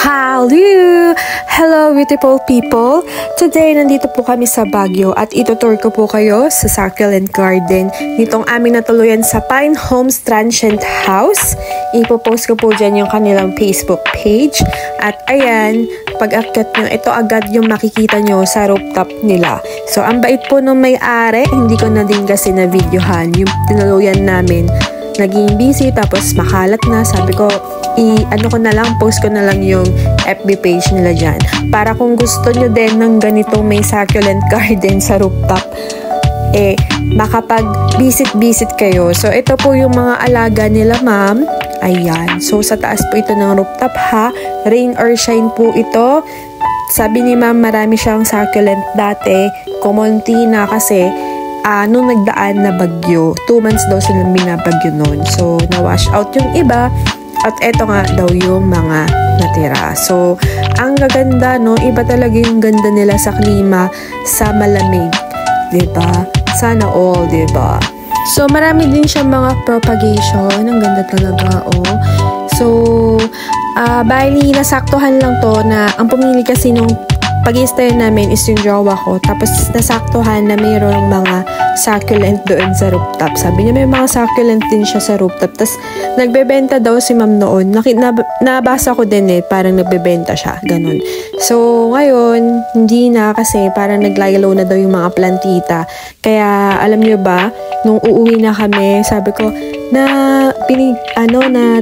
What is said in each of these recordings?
Hello! Hello beautiful people! Today, nandito po kami sa Baguio at itutour ko po kayo sa succulent garden nitong aming natuluyan sa Pine Homes Transient House. Ipopost ko po dyan yung kanilang Facebook page. At ayan, pag-akyat nyo, ito agad yung makikita nyo sa rooftop nila. So, ang bait po nung may-ari, hindi ko na din kasi na-videohan yung tinuluyan namin. Naging busy tapos makalat na, sabi ko post ko na lang yung FB page nila dyan para kung gusto nyo din ng ganitong may succulent garden sa rooftop, makapag visit kayo. So ito po yung mga alaga nila ma'am, ayan, so sa taas po ito ng rooftop ha, rain or shine po ito. Sabi ni ma'am marami siyang succulent dati, kumonti na kasi nung nagdaan na bagyo, 2 months daw silang binabagyo nun. So, na-wash out yung iba. At eto nga daw yung mga natira. So, ang gaganda, no? Iba talaga yung ganda nila sa klima, sa malamig. Diba? Sana all, diba? So, marami din siya mga propagation. Ang ganda talaga, oh. So, bali, nasaktuhan lang to na ang pumili kasi nung pag-i-stay namin is yung jowa ko. Tapos nasaktuhan na mayroong mga succulent doon sa rooftop. Sabi niya may mga succulent din siya sa rooftop. Tapos nagbebenta daw si ma'am noon. Nabasa ko din parang nagbebenta siya. Ganun. So ngayon, hindi na kasi parang naglayalo na daw yung mga plantita. Kaya alam niyo ba, nung uuwi na kami, sabi ko,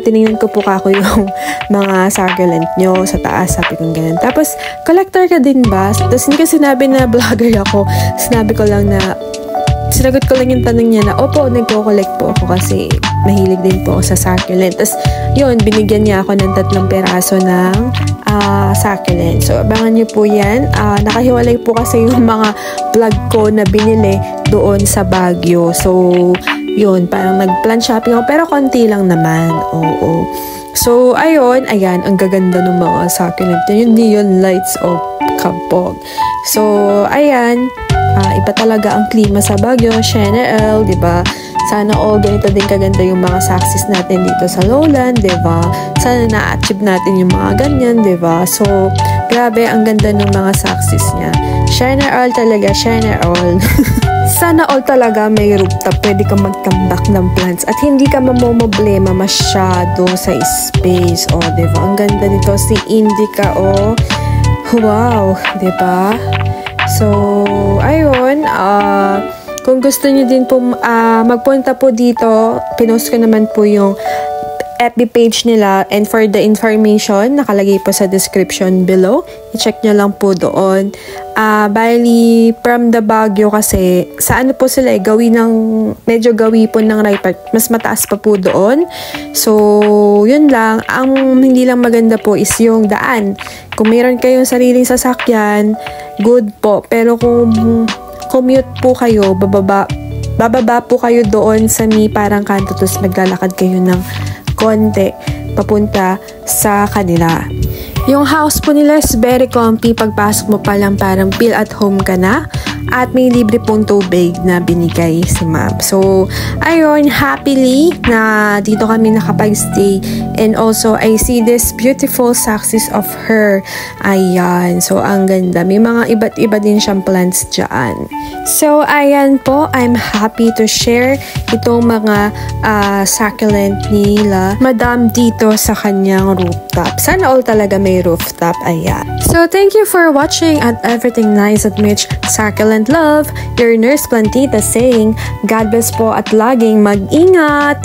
tinignan ko po kako yung mga succulent nyo sa taas, sabi ko ganun. Tapos, collector ka din ba? Tapos hindi ko sinabi na vlogger ako. Sinagot ko lang yung tanong niya na, opo, nagko-collect po ako kasi mahilig din po ako sa succulent. Tapos, yun, binigyan niya ako ng 3 peraso ng succulent. So, abangan niyo po yan. Nakahiwalay po kasi yung mga vlog ko na binili doon sa Baguio. So, yun, parang nag-plan shopping ako, pero konti lang naman. Oo. So, ayan, ang gaganda ng mga succulent. Yung neon lights of Kampog. So, ayan, iba talaga ang klima sa Baguio, Chanel, diba? Sana all ganito din kaganda yung mga success natin dito sa lowland, diba? Sana na-achieve natin yung mga ganyan, diba? So, grabe, ang ganda ng mga success niya. Chanel talaga, Chanel. Sana all talaga may rooftop, pwede ka magtambak ng plants at hindi ka mamomoblema masyado sa space. O, diba? Ang ganda nito si Indica, oh. Wow, diba? So, ayun, kung gusto niyo din po magpunta po dito, pinost ko naman po yung FB page nila, and for the information, nakalagay po sa description below. I-check nyo lang po doon. Bali, from the Baguio kasi, sa ano po sila medyo gawi po ng right part. Mas mataas pa po doon. So, yun lang. Ang hindi lang maganda po is yung daan. Kung mayroon kayong sariling sasakyan, good po. Pero kung commute po kayo, bababa po kayo doon sa parang kanto, tapos maglalakad kayo ng konti papunta sa kanila. Yung house po nila is very comfy. Pagpasok mo pa lang parang feel at home ka na. At may libre pong tubig na binigay si ma'am. So, ayun, happily na dito kami nakapag-stay. And also, I see this beautiful success of her. Ayan. So, ang ganda. May mga iba't iba din siyang plants dyan. So, ayan po. I'm happy to share itong mga succulent nila madam dito sa kanyang rooftop. Sana all talaga may rooftop. Ayan. So, thank you for watching at everything nice at Mitch Succulent Love, your nurse Plantita saying, God bless po at laging mag-ingat!